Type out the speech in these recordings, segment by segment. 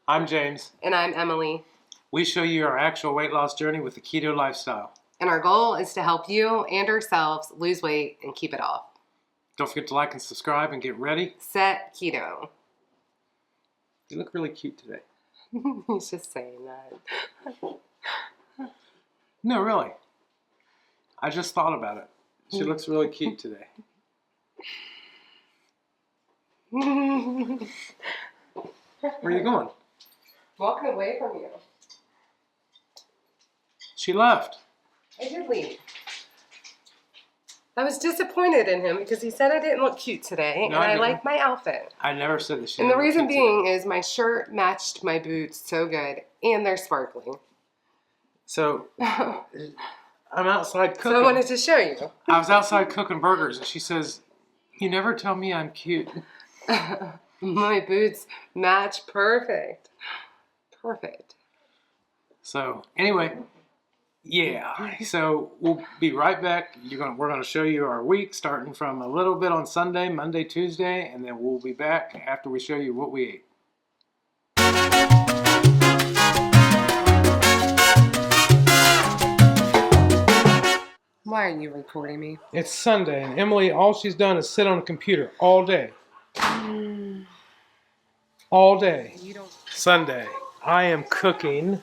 I'm James. And I'm Emily. We show you our actual weight loss journey with the keto lifestyle. And our goal is to help you and ourselves lose weight and keep it off. Don't forget to like and subscribe and get ready. Set keto. You look really cute today. He's just saying that. No, really. I just thought about it. She looks really cute today. Where are you going? Walking away from you. She left. I did leave. I was disappointed in him because he said I didn't look cute today, No, and I I didn't. like my outfit. I never said that she And the didn't look reason cute being today. is my shirt matched my boots so good, and they're sparkling. So, I'm outside cooking. So I wanted to show you. I was outside cooking burgers, and she says, "You never tell me I'm cute." My boots match perfect. Perfect. So, anyway, yeah. So, we'll be right back. We're gonna show you our week, starting from a little bit on Sunday, Monday, Tuesday, and then we'll be back after we show you what we ate. Why are you recording me? It's Sunday, and Emily, all she's done is sit on a computer all day. All day. You don't. Sunday. I am cooking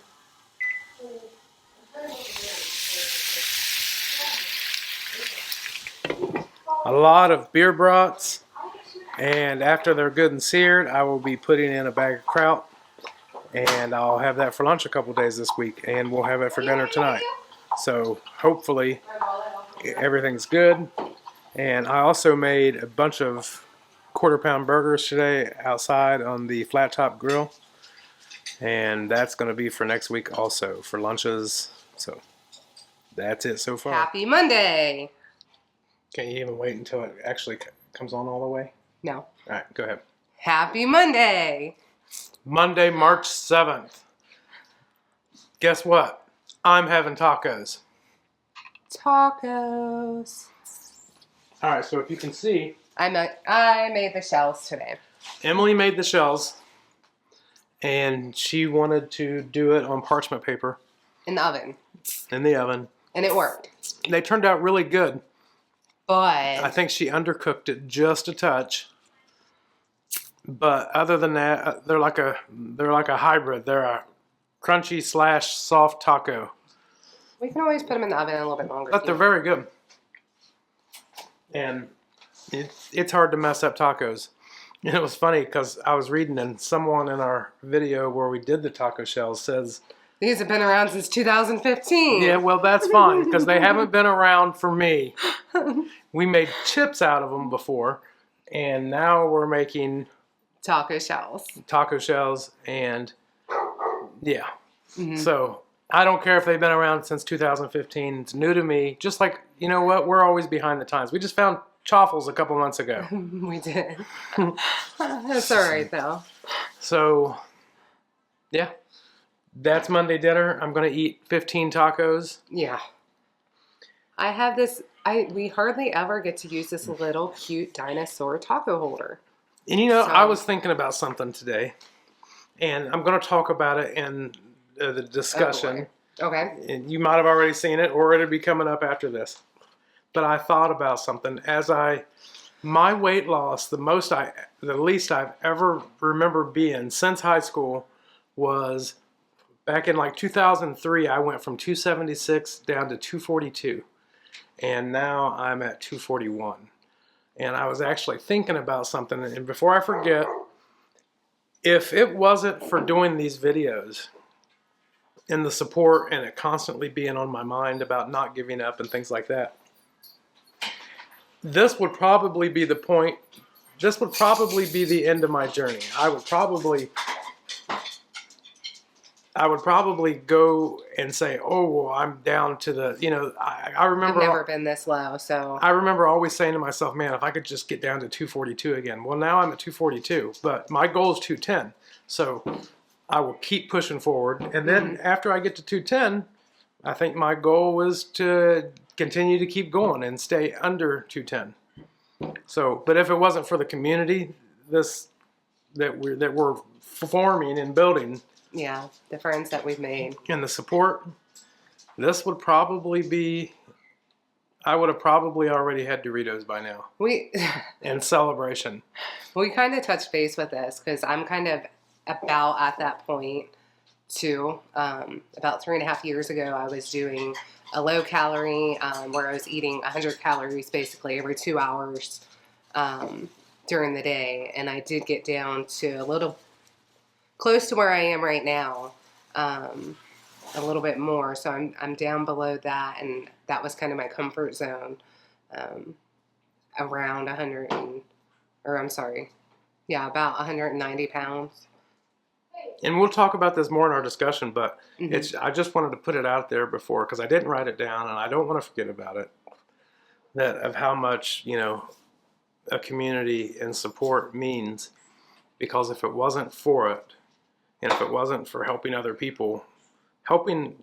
a lot of beer brats, and after they're good and seared, I will be putting in a bag of kraut, and I'll have that for lunch a couple days this week, and we'll have it for dinner tonight. So hopefully everything's good. And I also made a bunch of quarter-pound burgers today outside on the flat top grill, and that's going to be for next week also for lunches. So that's it so far. Happy Monday. Can't you even wait until it actually comes on all the way? No. All right, go ahead. Happy Monday. Monday, March 7th. Guess what? I'm having tacos. Tacos. All right, so if you can see, I made the shells today. Emily made the shells, and she wanted to do it on parchment paper In the oven. in the oven. And it worked. They turned out really good. But I think she undercooked it just a touch. But other than that, they're like a hybrid. They're a crunchy / soft taco. we can always put them in the oven a little bit longer. But they're very good. And it's hard to mess up tacos. And it was funny because I was reading, and someone in our video where we did the taco shells says, These have been around since 2015. yeah, well, that's fine because they haven't been around for me. We made chips out of them before, and now we're making Taco shells. taco shells, and yeah. Mm-hmm. So I don't care if they've been around since 2015. It's new to me. Just like, you know what? We're always behind the times. We just found chaffles a couple months ago. We did. That's all right, though. So, yeah. That's Monday dinner. I'm going to eat 15 tacos. Yeah. I have this. We hardly ever get to use this little cute dinosaur taco holder. And you know, So- I was thinking about something today, and I'm going to talk about it in the discussion. Oh, okay. And you might have already seen it, or it'll be coming up after this. But I thought about something my weight loss, the least I've ever remember being since high school was back in like 2003. I went from 276 down to 242, and now I'm at 241. And I was actually thinking about something, and before I forget, if it wasn't for doing these videos and the support and it constantly being on my mind about not giving up and things like that, this would probably be the point. This would probably be the end of my journey. I would probably go and say, oh, well, I'm down to the, I remember. I've never been this low, so. I remember always saying to myself, man, if I could just get down to 242 again. Well, now I'm at 242, but my goal is 210. So I will keep pushing forward. And then after I get to 210, I think my goal was to continue to keep going and stay under 210. So, but if it wasn't for the community, this that we're forming and building, Yeah, the friends that we've made. and the support, this would probably be. I would have probably already had Doritos by now. We In celebration. we kind of touched base with this because I'm kind of about at that point too. About 3.5 years ago, I was doing a low calorie where I was eating 100 calories basically every 2 hours during the day, and I did get down to a little close to where I am right now. A little bit more, so I'm down below that, and that was kind of my comfort zone, around 100 about 190 pounds. And we'll talk about this more in our discussion, but I just wanted to put it out there before, because I didn't write it down and I don't want to forget about it, that of how much, a community and support means, because if it wasn't for it, and if it wasn't for helping other people,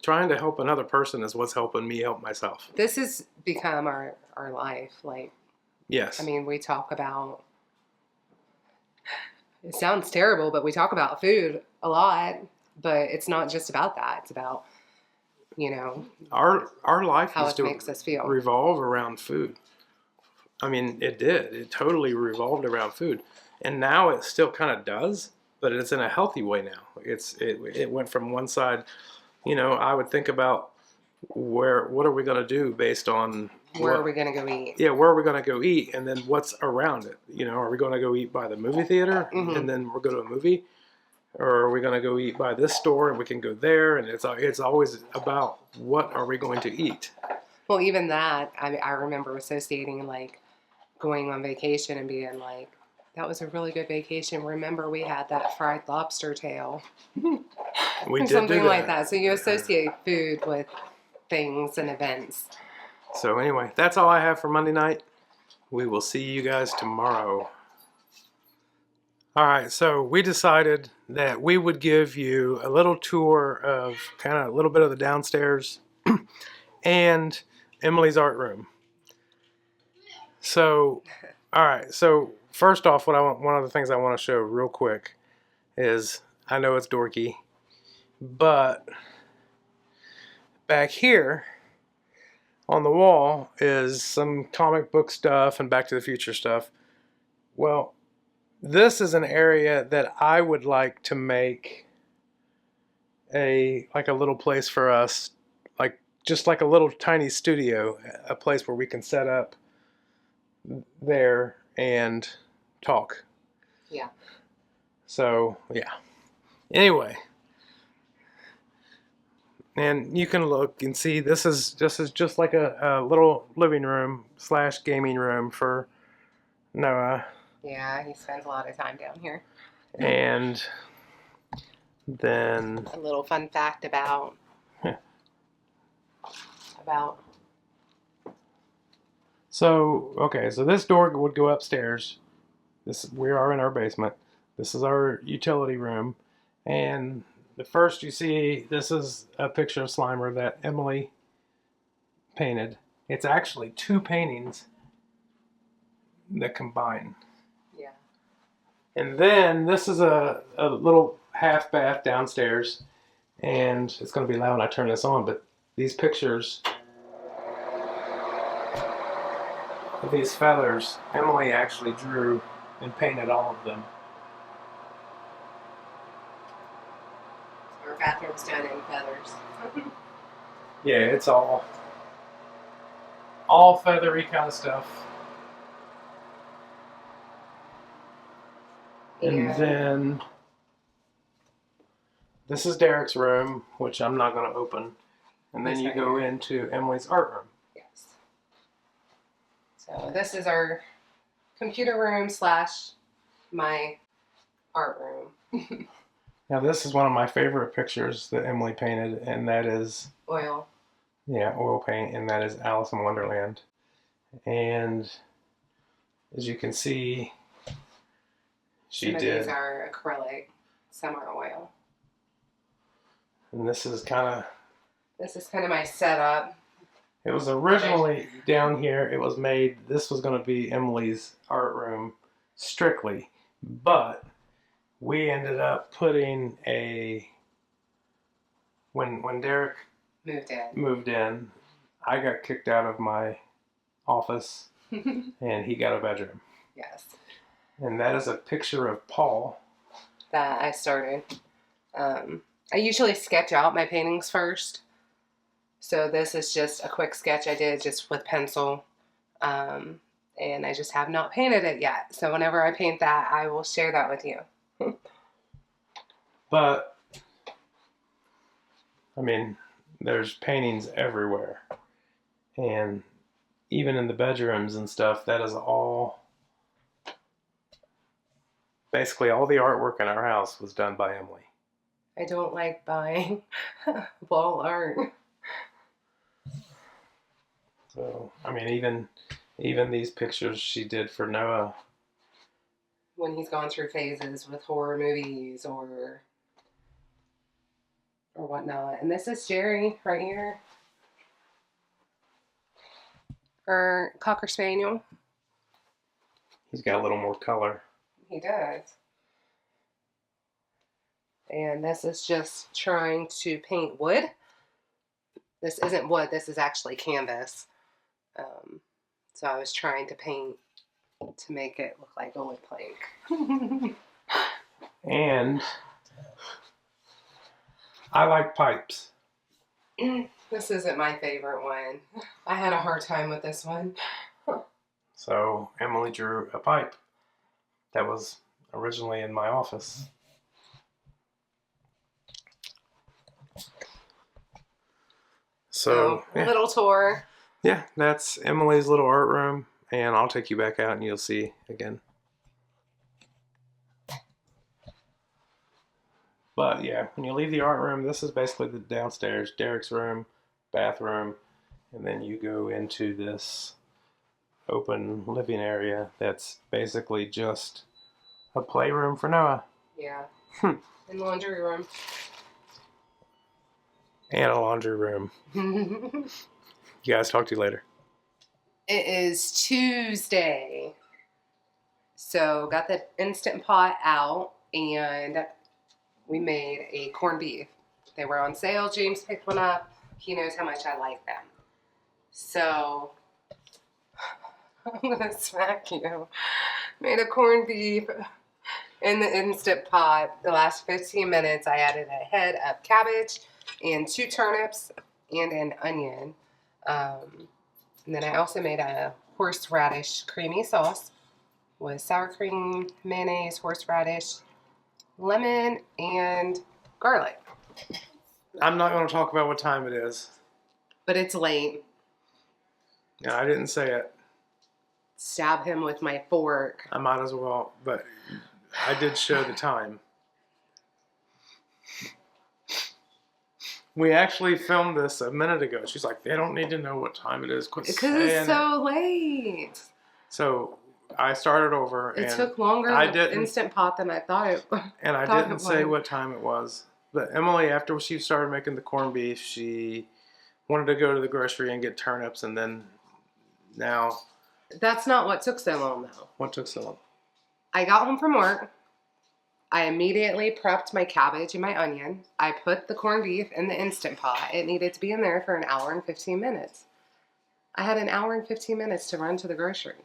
trying to help another person is what's helping me help myself. This has become our life. Like, yes. I mean, we talk about, it sounds terrible, but we talk about food a lot, but it's not just about that. It's about, our life how used it to makes us feel. revolve around food. I mean, it did. It totally revolved around food. And now it still kind of does, but it's in a healthy way now. It went from one side. I would think about what are we going to do based on where are we going to go eat? Yeah, where are we going to go eat, and then what's around it? Are we going to go eat by the movie theater, and then we'll go to a movie, or are we going to go eat by this store and we can go there? And it's always about what are we going to eat. Well, even that, I remember associating like going on vacation and being like, that was a really good vacation. Remember, we had that fried lobster tail. We did something do that. like that. So you associate food with things and events. So anyway, that's all I have for Monday night. We will see you guys tomorrow. All right, so we decided that we would give you a little tour of kind of a little bit of the downstairs and Emiley's art room. So, all right, so first off, one of the things I want to show real quick is, I know it's dorky, but back here on the wall is some comic book stuff and Back to the Future stuff. Well, this is an area that I would like to make a little place for us, just like a little tiny studio, a place where we can set up there and talk. Yeah. So, yeah. Anyway, and you can look and see this is just like a little living room / gaming room for Noah. Yeah, he spends a lot of time down here. And then a little fun fact about So this door would go upstairs. We are in our basement. This is our utility room, and the first you see, this is a picture of Slimer that Emiley painted. It's actually 2 paintings that combine. Yeah. And then this is a little half bath downstairs, and it's going to be loud when I turn this on, but these pictures of these feathers, Emiley actually drew and painted all of them. Our bathroom's done in feathers. Yeah, it's all feathery kind of stuff. Yeah. And then this is Derek's room, which I'm not going to open. And then you go into Emiley's art room. Yes. So this is our computer room / my art room. Now this is one of my favorite pictures that Emiley painted, and that is oil. Yeah, oil paint, and that is Alice in Wonderland. And as you can see, Some of these are acrylic, some are oil. And this is kind of my setup. It was originally down here. It was made. This was going to be Emiley's art room strictly, but we ended up putting when Derek moved in, I got kicked out of my office and he got a bedroom. Yes. And that is a picture of Paul. That I started. I usually sketch out my paintings first. So this is just a quick sketch I did just with pencil. And I just have not painted it yet. So whenever I paint that, I will share that with you. But, I mean, there's paintings everywhere. And even in the bedrooms and stuff, that is all... Basically, all the artwork in our house was done by Emily. I don't like buying wall art. So, I mean, even these pictures she did for Noah. When he's gone through phases with horror movies or whatnot. And this is Jerry right here. Our Cocker Spaniel. He's got a little more color. He does. And this is just trying to paint wood. This isn't wood, this is actually canvas. So I was trying to paint to make it look like a wood plank. And I like pipes. This isn't my favorite one. I had a hard time with this one. So Emily drew a pipe that was originally in my office. So a little tour. Yeah, that's Emily's little art room, and I'll take you back out and you'll see again. But yeah, when you leave the art room, this is basically the downstairs, Derek's room, bathroom, and then you go into this open living area that's basically just a playroom for Noah. Yeah. And laundry room. And a laundry room. You guys, talk to you later. It is Tuesday. So got the Instant Pot out and we made a corned beef. They were on sale. James picked one up. He knows how much I like them. So I'm going to smack you. Made a corned beef in the Instant Pot. The last 15 minutes I added a head of cabbage and 2 turnips and an onion. And then I also made a horseradish creamy sauce with sour cream, mayonnaise, horseradish, lemon, and garlic. I'm not going to talk about what time it is. But it's late. Yeah, I didn't say it. Stab him with my fork. I might as well, but I did show the time. We actually filmed this a minute ago. She's like, they don't need to know what time it is. Because it's so late. So I started over. It took longer in the Instant Pot than I thought it would. And I didn't say what time it was. But Emily, after she started making the corned beef, she wanted to go to the grocery and get turnips. And then now... That's not what took so long, though. What took so long? I got home from work. I immediately prepped my cabbage and my onion. I put the corned beef in the Instant Pot. It needed to be in there for an hour and 15 minutes. I had an hour and 15 minutes to run to the grocery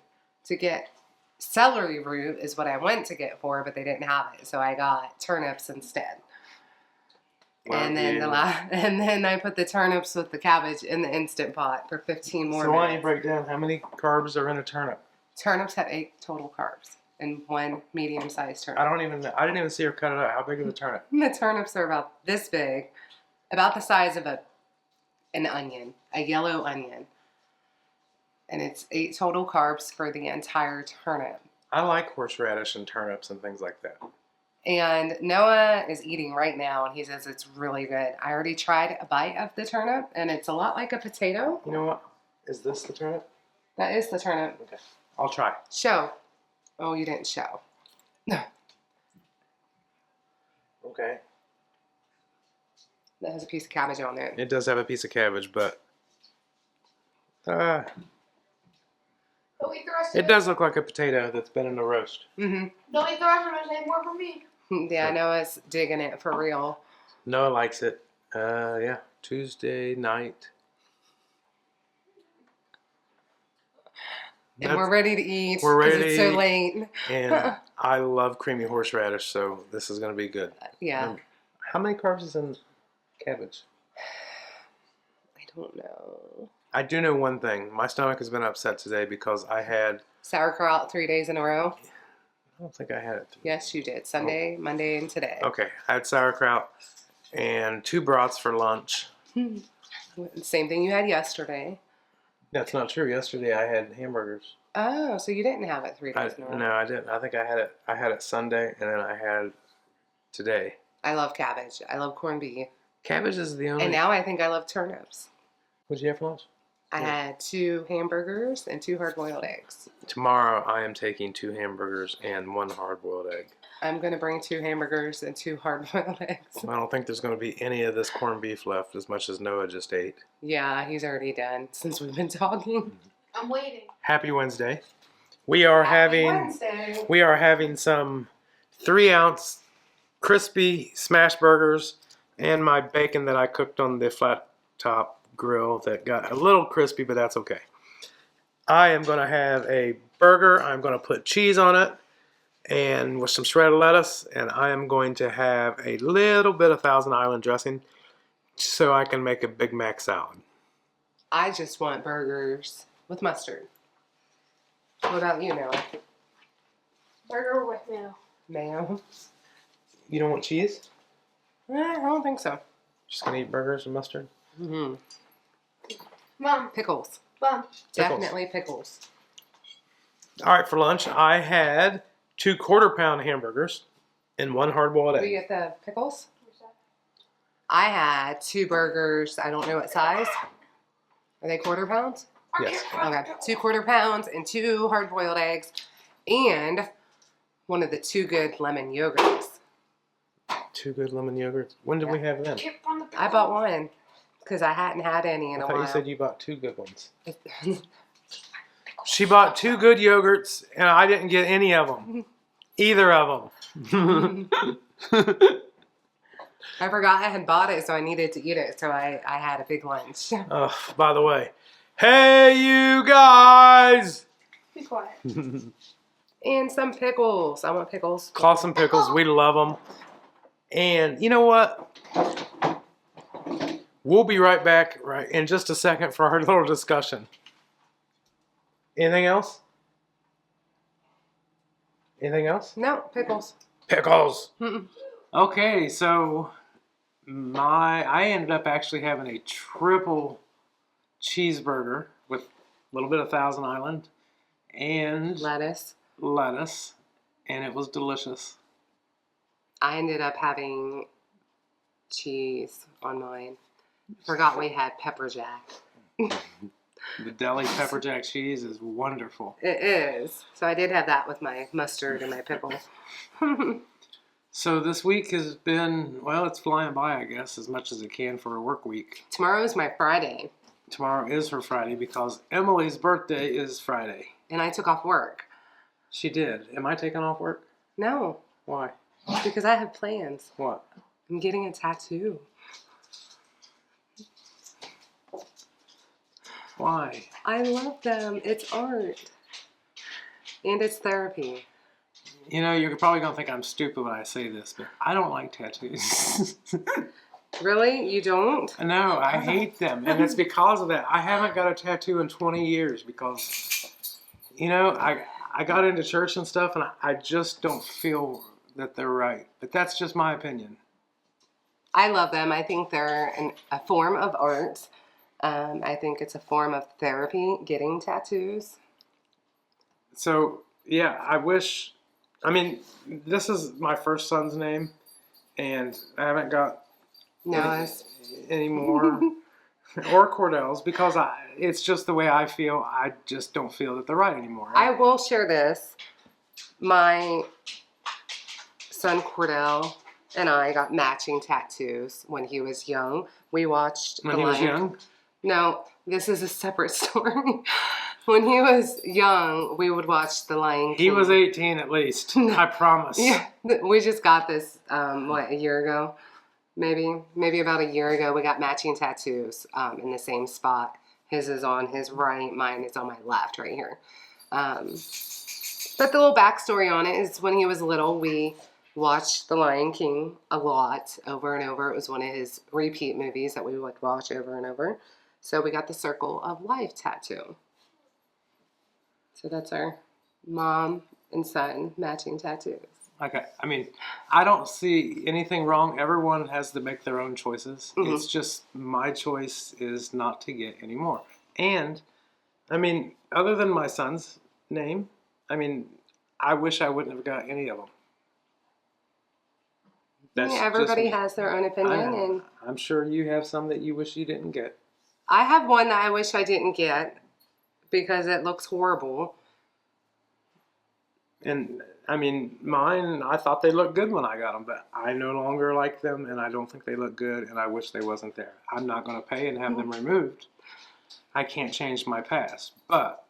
to get celery root is what I went to get for, but they didn't have it. So I got turnips instead. And then I put the turnips with the cabbage in the Instant Pot for 15 more minutes. So why don't you break down how many carbs are in a turnip? Turnips have 8 total carbs and 1 medium-sized turnip. I didn't even see her cut it out. How big is the turnip? The turnips are about this big, about the size of an onion, a yellow onion. And it's 8 total carbs for the entire turnip. I like horseradish and turnips and things like that. And Noah is eating right now, and he says it's really good. I already tried a bite of the turnip, and it's a lot like a potato. You know what? Is this the turnip? That is the turnip. Okay. I'll try. Show. Oh, you didn't show. Okay. That has a piece of cabbage on it. It does have a piece of cabbage, but... it does look like a potato that's been in a roast. Mm-hmm. Don't eat the rest of it, save more for me. Yeah, Noah's digging it for real. Noah likes it. Yeah, Tuesday night. And we're ready to eat We're ready because it's so late. And I love creamy horseradish, so this is going to be good. Yeah. How many carbs is in cabbage? I don't know. I do know one thing. My stomach has been upset today because I had... Sauerkraut 3 days in a row? I don't think I had it. Yes, you did. Sunday, Monday, and today. Okay, I had sauerkraut and 2 brats for lunch. Same thing you had yesterday. That's not true. Yesterday I had hamburgers. Oh, so you didn't have it 3 days in a row? No, I didn't. I think I had it Sunday, and then I had today. I love cabbage. I love corned beef. Cabbage is the only... And now I think I love turnips. What'd you have for lunch? I had 2 hamburgers and 2 hard-boiled eggs. Tomorrow I am taking 2 hamburgers and 1 hard-boiled egg. I'm going to bring 2 hamburgers and 2 hard-boiled eggs. I don't think there's going to be any of this corned beef left, as much as Noah just ate. Yeah, he's already done since we've been talking. I'm waiting. Happy Wednesday. We are having some 3-ounce crispy smash burgers and my bacon that I cooked on the flat top grill that got a little crispy, but that's okay. I am going to have a burger. I'm going to put cheese on it and with some shredded lettuce, and I am going to have a little bit of Thousand Island dressing so I can make a Big Mac salad. I just want burgers with mustard. What about you, Noah? Burger with mayo. Mayo? You don't want cheese? I don't think so. Just going to eat burgers and mustard? Mm-hmm. Mom. Pickles. Mom. Definitely pickles. All right, for lunch, I had 2 quarter-pound hamburgers and 1 hard-boiled Will you egg. get the pickles? I had 2 burgers. I don't know what size. Are they quarter pounds? Yes. Okay. 2 quarter pounds and 2 hard-boiled eggs and one of the 2 good lemon yogurts. 2 good lemon yogurts. When did we have them? I bought one because I hadn't had any in I a thought while. you said you bought 2 good ones. She bought 2 good yogurts, and I didn't get any of them. Either of them. I forgot I had bought it, so I needed to eat it. So I had a big lunch. Oh, by the way, hey, you guys! Be quiet. And some pickles. I want pickles. Clausen pickles, we love them. And you know what? We'll be right back in just a second for our little discussion. Anything else? Anything else? No, pickles. Pickles. Mm-mm. Okay, so I ended up actually having a triple cheeseburger with a little bit of Thousand Island and Lettuce. And it was delicious. I ended up having cheese on mine. Forgot we had pepper jack. The deli pepper jack cheese is wonderful. It is. So I did have that with my mustard and my pickle. So this week has been, well, it's flying by, I guess, as much as it can for a work week. Tomorrow's my Friday. Tomorrow is her Friday because Emily's birthday is Friday. And I took off work. She did. Am I taking off work? No, Why? because I have plans. What? I'm getting a tattoo. Why? I love them. It's art. And it's therapy. You know, you're probably going to think I'm stupid when I say this, but I don't like tattoos. Really? You don't? No, I hate them. And it's because of that. I haven't got a tattoo in 20 years because, you know, I got into church and stuff, and I just don't feel that they're right. But that's just my opinion. I love them. I think they're a form of art. I think it's a form of therapy, getting tattoos. So, yeah, I mean, this is my first son's name, and I haven't got any more or Cordell's because it's just the way I feel. I just don't feel that they're right anymore. I will share this. My son Cordell and I got matching tattoos when he was young. We watched When he was young? No, this is a separate story. When he was young, we would watch The Lion King. He was 18 at least. I promise. Yeah, we just got this, a year ago? Maybe about a year ago. We got matching tattoos in the same spot. His is on his right, mine is on my left right here. But the little backstory on it is when he was little, we watched The Lion King a lot, over and over. It was one of his repeat movies that we would watch over and over. So we got the Circle of Life tattoo. So that's our mom and son matching tattoos. Okay, I mean, I don't see anything wrong. Everyone has to make their own choices. Mhm. It's just my choice is not to get any more. And, I mean, other than my son's name, I mean, I wish I wouldn't have got any of them. That's Yeah, everybody just me. has their own opinion, and I'm sure you have some that you wish you didn't get. I have one that I wish I didn't get because it looks horrible. And, I mean, mine, I thought they looked good when I got them, but I no longer like them, and I don't think they look good, and I wish they wasn't there. I'm not going to pay and have them removed. I can't change my past, but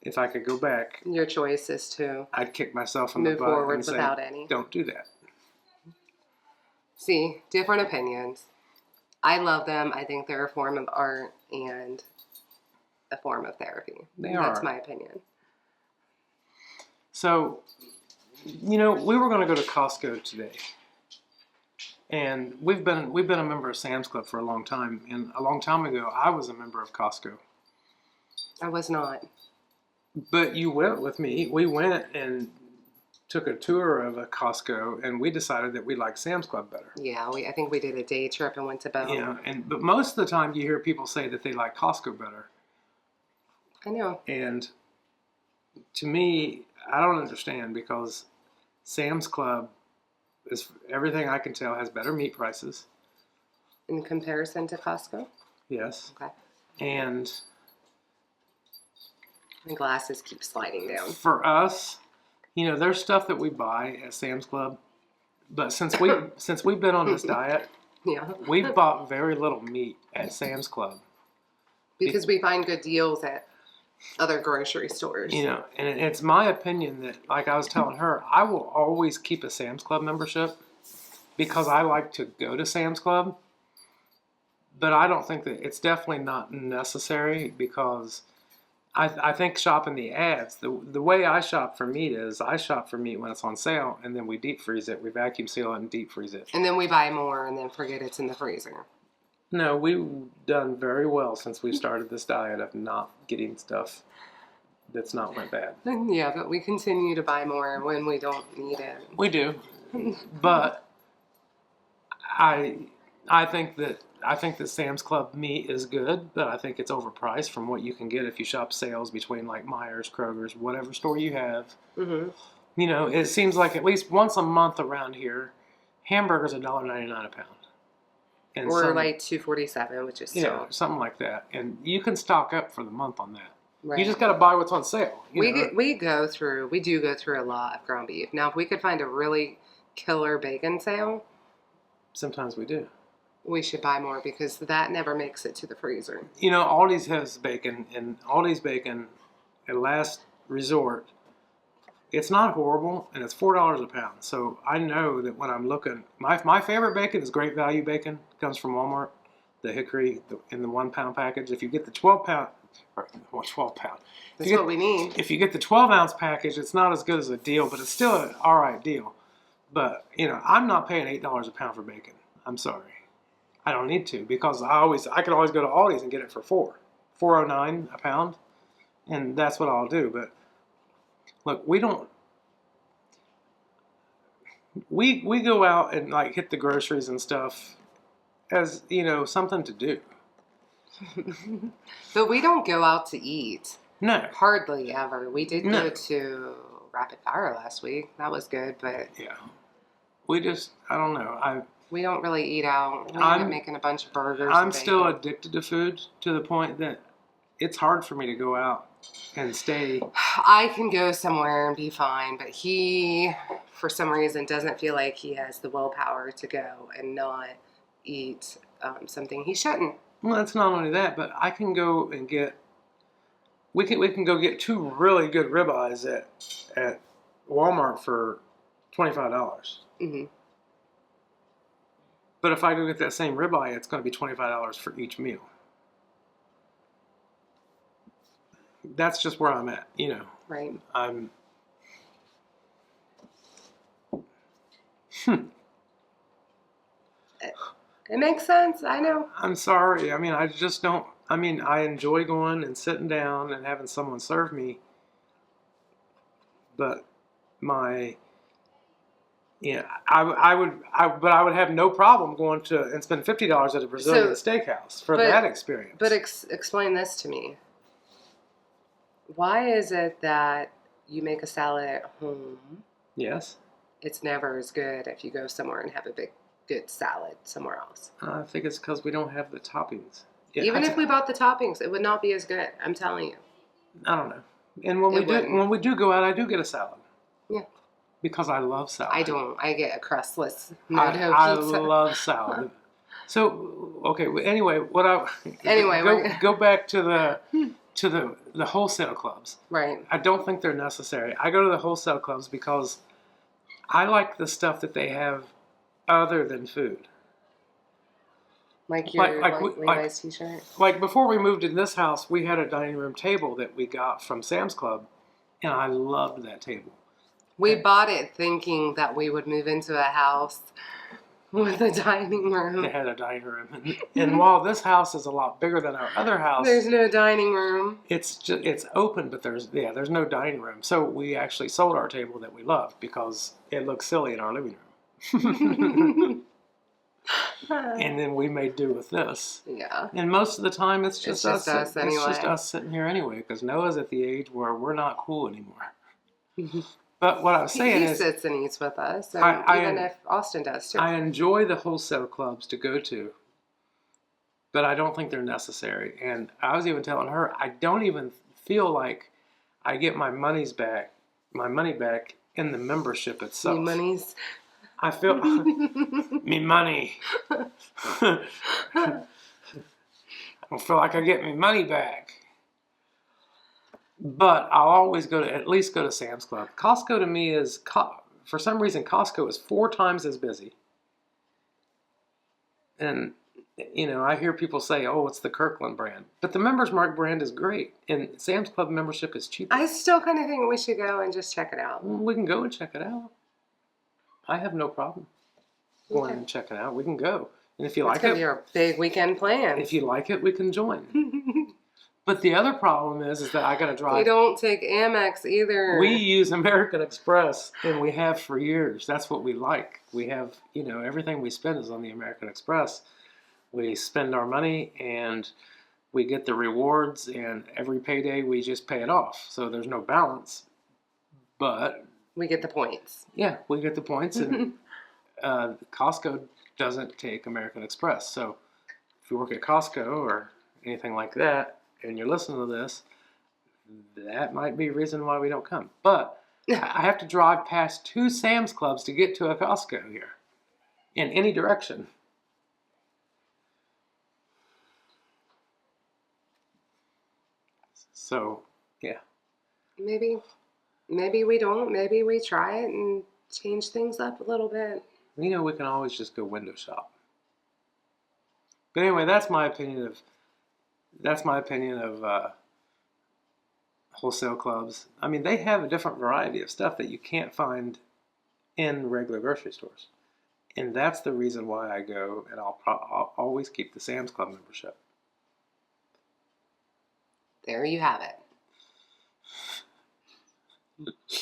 if I could go back, Your choice is to I'd kick myself in the move butt forward and say, without any. don't do that. See, different opinions. I love them. I think they're a form of art and a form of therapy. They That's are. my opinion. So, you know, we were going to go to Costco today, and we've been a member of Sam's Club for a long time. And a long time ago, I was a member of Costco. I was not. But you went with me. We went and took a tour of a Costco, and we decided that we liked Sam's Club better. Yeah, I think we did a day trip and went to both. You know, but most of the time, you hear people say that they like Costco better. I know. And to me, I don't understand because Sam's Club, is everything I can tell, has better meat prices. In comparison to Costco? Yes. Okay. And My glasses keep sliding down. for us, you know, there's stuff that we buy at Sam's Club, but since we've been on this diet, Yeah. we've bought very little meat at Sam's Club. Because we find good deals at other grocery stores. You know, and it's my opinion that, like I was telling her, I will always keep a Sam's Club membership because I like to go to Sam's Club. But I don't think that it's definitely not necessary because I think shopping the ads, the way I shop for meat is I shop for meat when it's on sale and then we deep freeze it. We vacuum seal it and deep freeze it. And then we buy more and then forget it's in the freezer. No, we've done very well since we started this diet of not getting stuff that's not went bad. Yeah, but we continue to buy more when we don't need it. We do, but I think that Sam's Club meat is good, but I think it's overpriced from what you can get if you shop sales between like Myers, Kroger's, whatever store you have. Mm-hmm. You know, it seems like at least once a month around here, hamburgers $1.99 a pound. And Or like $2.47, which is still something like that, and you can stock up for the month on that. right. You just got to buy what's on sale. We do go through a lot of ground beef. Now, if we could find a really killer bacon sale, Sometimes we do. we should buy more because that never makes it to the freezer. You know, Aldi's has bacon, and Aldi's bacon, at last resort, it's not horrible, and it's $4 a pound. So I know that when I'm looking, my favorite bacon is Great Value bacon. It comes from Walmart, the hickory in the 1 pound package. If you get the 12 pound, or 12 pound, That's what we need. if you get the 12 ounce package, it's not as good as a deal, but it's still an all right deal. But you know, I'm not paying $8 a pound for bacon. I'm sorry, I don't need to because I can always go to Aldi's and get it for $4.09 a pound, and that's what I'll do. But look, we go out and like hit the groceries and stuff as, you know, something to do. But we don't go out to eat. No. Hardly ever. We did No. go to Rapid Fire last week. That was good, but Yeah. I don't know. we don't really eat out. We end I'm- up making a bunch of burgers. I'm and still bacon. addicted to food to the point that it's hard for me to go out and stay. I can go somewhere and be fine, but he, for some reason, doesn't feel like he has the willpower to go and not eat something he shouldn't. Well, it's not only that, but I can go and get we can go get 2 really good ribeyes at Walmart for $25. Mm-hmm. But if I go get that same ribeye, it's going to be $25 for each meal. That's just where I'm at, you know. Right. It makes sense. I know. I'm sorry. I mean, I just don't. I mean, I enjoy going and sitting down and having someone serve me. But but I would have no problem going to and spend $50 at a Brazilian steakhouse for that experience. But explain this to me. Why is it that you make a salad at home? Yes. It's never as good if you go somewhere and have a good salad somewhere else. I think it's because we don't have the toppings. Yeah, Even if we bought the toppings, it would not be as good. I'm telling you. I don't know. And when we do go out, I do get a salad. Yeah. Because I love salad. I don't. I get a crustless I pizza. love salad. So okay. Anyway, go back to the wholesale clubs. Right. I don't think they're necessary. I go to the wholesale clubs because I like the stuff that they have other than food. Like your Levi's t-shirt? Like before we moved in this house, we had a dining room table that we got from Sam's Club, and I loved that table. We bought it thinking that we would move into a house with a dining room. They had a dining room. And while this house is a lot bigger than our other house, there's no dining room. It's open, but there's no dining room. So we actually sold our table that we loved because it looked silly in our living room. And then we made do with this. Yeah. And most of the time it's just us anyway. It's just us sitting here anyway because Noah's at the age where we're not cool anymore. But what I'm saying is... He sits and eats with us, and even if Austin does too. I enjoy the wholesale clubs to go to, but I don't think they're necessary. And I was even telling her, I don't even feel like I get my money back in the membership itself. Me monies? I feel... me money. I don't feel like I get my money back. But I'll always at least go to Sam's Club. Costco to me is, for some reason, Costco is 4 times as busy. And, you know, I hear people say, oh, it's the Kirkland brand. But the Members Mark brand is great. And Sam's Club membership is cheaper. I still kind of think we should go and just check it out. Well, we can go and check it out. I have no problem going and checking it out. We can go. And if you like it... It's going to be our big weekend plan. If you like it, we can join. But the other problem is that I got to drive. We don't take Amex either. We use American Express, and we have for years. That's what we like. We have, you know, everything we spend is on the American Express. We spend our money, and we get the rewards, and every payday we just pay it off. So there's no balance. But we get the points. Yeah, we get the points, and Costco doesn't take American Express. So if you work at Costco or anything like that, and you're listening to this, that might be a reason why we don't come. But I have to drive past 2 Sam's Clubs to get to a Costco here, in any direction. So, yeah. Maybe we don't. Maybe we try it and change things up a little bit. You know, we can always just go window shop. But anyway, that's my opinion of wholesale clubs. I mean, they have a different variety of stuff that you can't find in regular grocery stores. And that's the reason why I go, and I'll always keep the Sam's Club membership. There you have it.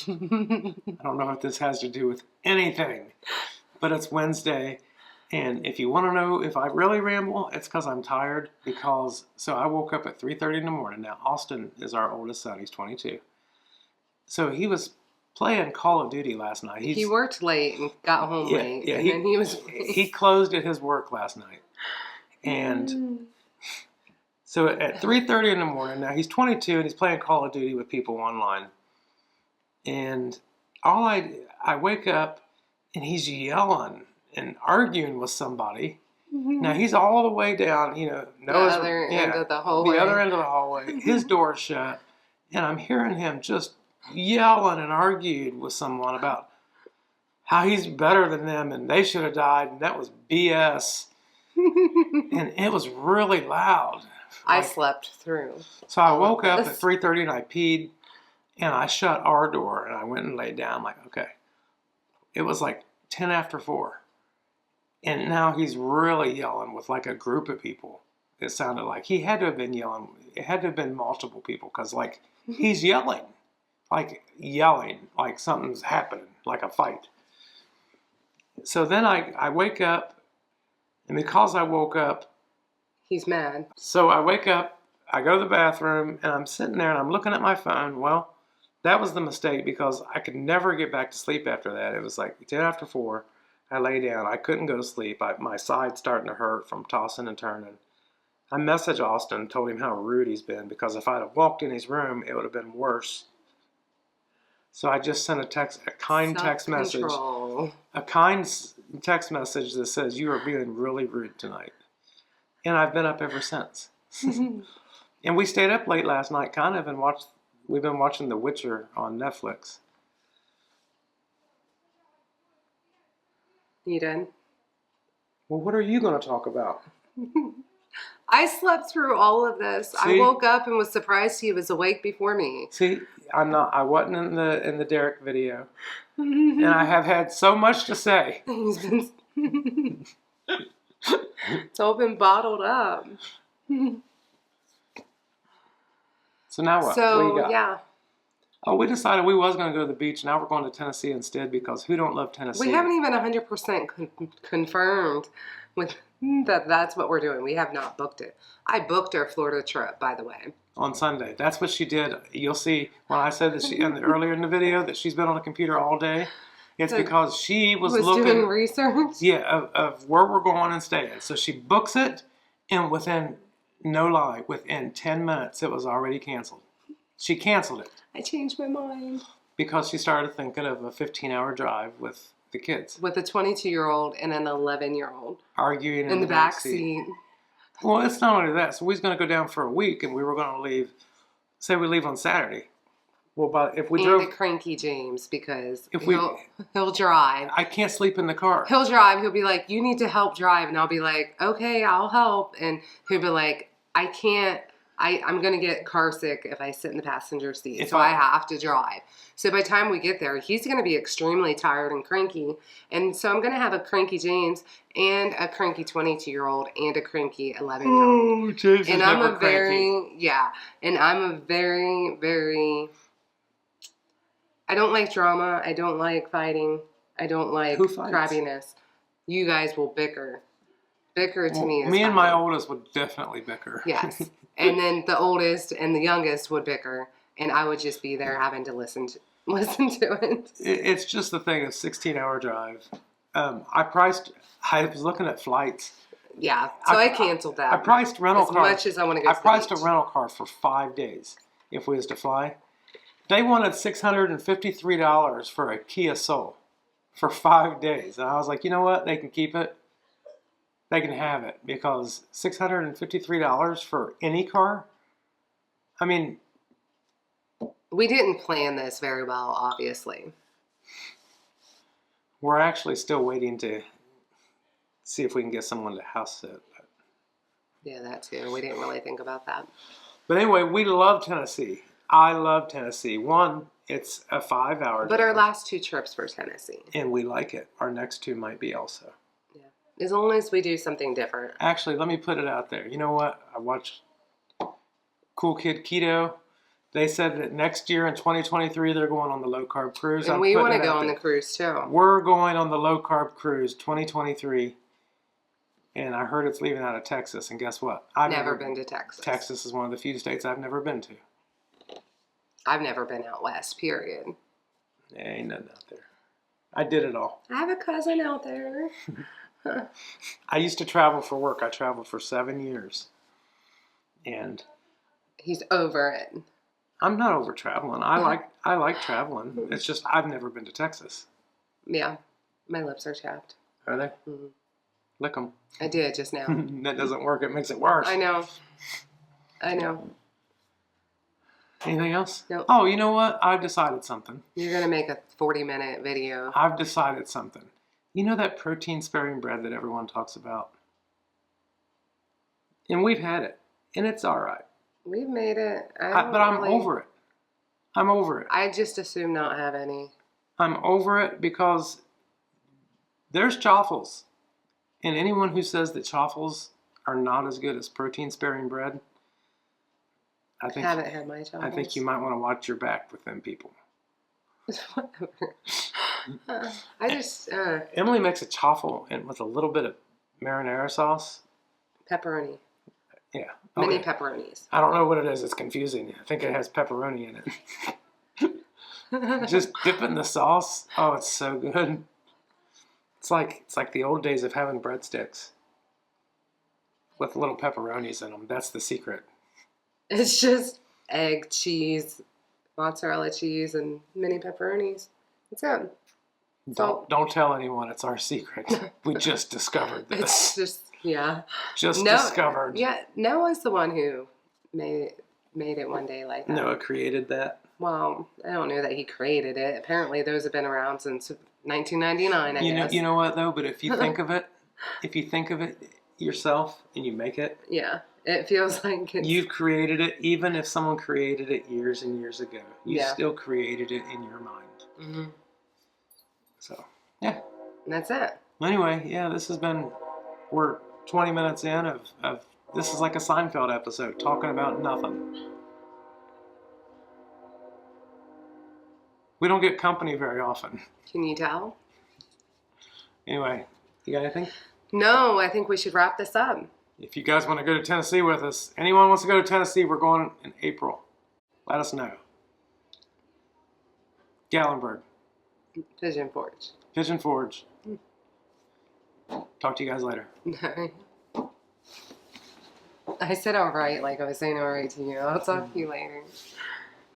I don't know what this has to do with anything, but it's Wednesday. And if you want to know if I really ramble, it's because I'm tired. So I woke up at 3:30 in the morning. Now, Austin is our oldest son. He's 22. So he was playing Call of Duty last night. He worked late and got home late. Yeah, then he closed at his work last night. And so at 3:30 in the morning, now he's 22 and he's playing Call of Duty with people online. And I wake up and he's yelling and arguing with somebody. Now he's all the way down, you know, the other end of the hallway. The other end of the hallway. His door's shut. And I'm hearing him just yelling and arguing with someone about how he's better than them and they should have died, and that was BS. And it was really loud. I slept through. So I woke up at 3:30 and I peed, and I shut our door and I went and laid down. I'm like, okay. It was like 10 after 4. And now he's really yelling with like a group of people. It sounded like he had to have been yelling. It had to have been multiple people because like he's yelling like something's happening, like a fight. So then I wake up, and because I woke up, He's mad. so I wake up, I go to the bathroom, and I'm sitting there and I'm looking at my phone. Well, that was the mistake because I could never get back to sleep after that. It was like 10 after 4. I lay down. I couldn't go to sleep. My side's starting to hurt from tossing and turning. I messaged Austin and told him how rude he's been because if I'd have walked in his room, it would have been worse. So I just sent a kind text message that says, "You are being really rude tonight." And I've been up ever since. And we stayed up late last night kind of and we've been watching The Witcher on Netflix. You done? Well, what are you going to talk about? I slept through all of this. I See? woke up and was surprised he was awake before me. See, I wasn't in the Derek video. And I have had so much to say. He's been it's all been bottled up. So now what? What do So you got? yeah, Oh, we decided we was going to go to the beach. Now we're going to Tennessee instead because who don't love Tennessee? we haven't even 100% confirmed with that's what we're doing. We have not booked it. I booked our Florida trip, by the way. On Sunday. That's what she did. You'll see when I said that earlier in the video that she's been on a computer all day. It's because she was looking doing research. of where we're going and staying. So she books it, and within 10 minutes it was already canceled. She canceled it I changed my mind. because she started thinking of a 15-hour drive with the kids. With a 22-year-old and an 11-year-old Arguing in the back seat. Well, it's not only that. So we was going to go down for a week, and we were going to leave. Say we leave on Saturday. Well, if we drove, And a cranky James because If he'll drive. I can't sleep in the car. He'll drive. He'll be like, "You need to help drive," and I'll be like, "Okay, I'll help." And he'll be like, "I can't. I'm gonna get car sick if I sit in the passenger seat, so I have to drive." So by the time we get there, he's gonna be extremely tired and cranky, and so I'm gonna have a cranky James and a cranky 22-year-old and a cranky 11-year-old. Oh, James And is I'm never a cranky. very, very. I don't like drama. I don't like fighting. I don't like Who fights? crabbiness. You guys will bicker. Bicker to me is Me and my fine. oldest would definitely bicker. Yes. And then the oldest and the youngest would bicker, and I would just be there having to listen to it. It's just the thing, a 16-hour drive. I was looking at flights. Yeah. So I canceled that. I priced rental as cars. much as I want to go. I priced a rental car for 5 days if we was to fly. They wanted $653 for a Kia Soul for 5 days. And I was like, you know what? They can keep it. They can have it because $653 for any car? I mean, We didn't plan this very well, obviously. we're actually still waiting to see if we can get someone to house sit. Yeah, that too. We didn't really think about that. But anyway, we love Tennessee. I love Tennessee. One, it's a 5-hour But drive. our last 2 trips were Tennessee. And we like it. Our next 2 might be also. Yeah. As long as we do something different. Actually, let me put it out there. You know what? I watched Cool Kid Keto. They said that next year in 2023 they're going on the low carb cruise. And we want to go on the cruise too. We're going on the low carb cruise 2023. And I heard it's leaving out of Texas. And guess what? I've Never been to Texas. Texas is one of the few states I've never been to. I've never been out west, period. There ain't nothing out there. I did it all. I have a cousin out there. I used to travel for work. I traveled for 7 years. And He's over it. I'm not over traveling. I like traveling. It's just I've never been to Texas. Yeah. My lips are chapped. Are they? Mhm. Lick them. I did just now. That doesn't work. It makes it worse. I know. Anything else? Nope. Oh, you know what? I've decided something. You're gonna make a 40-minute video. I've decided something. You know that protein-sparing bread that everyone talks about? And we've had it, and it's all right. We've made it. But I'm over it. I'm over it. I just assume not have any. I'm over it because there's chaffles. And anyone who says that chaffles are not as good as protein-sparing bread, I Haven't had my chaffles. I think you might want to watch your back with them people. Whatever. Emily makes a chaffle and with a little bit of marinara sauce. Pepperoni. Yeah. Many Okay. pepperonis. I don't know what it is. It's confusing. I think it has pepperoni in it. Just dip it in the sauce. Oh, it's so good. It's like the old days of having breadsticks with little pepperonis in them. That's the secret. It's just egg, cheese, mozzarella cheese, and mini pepperonis. It's good. Don't tell anyone. It's our secret. We just discovered this. It's just, yeah. Discovered. Yeah, Noah's the one who made it one day like that. Noah created that. Well, I don't know that he created it. Apparently, those have been around since 1999. I guess. You know what though? But if you think of it, yourself and you make it, yeah, it feels like you've created it. Even if someone created it years and years ago, you still created it in your mind. Mm-hmm. So yeah, And that's it. Anyway, yeah, we're 20 minutes in of this is like a Seinfeld episode talking about nothing. We don't get company very often. Can you tell? Anyway, you got anything? No, I think we should wrap this up. If you guys want to go to Tennessee with us, anyone wants to go to Tennessee, we're going in April. Let us know. Gallenberg. Pigeon Forge. Pigeon Forge. Talk to you guys later. No. I said all right like I was saying all right to you. I'll talk to you later.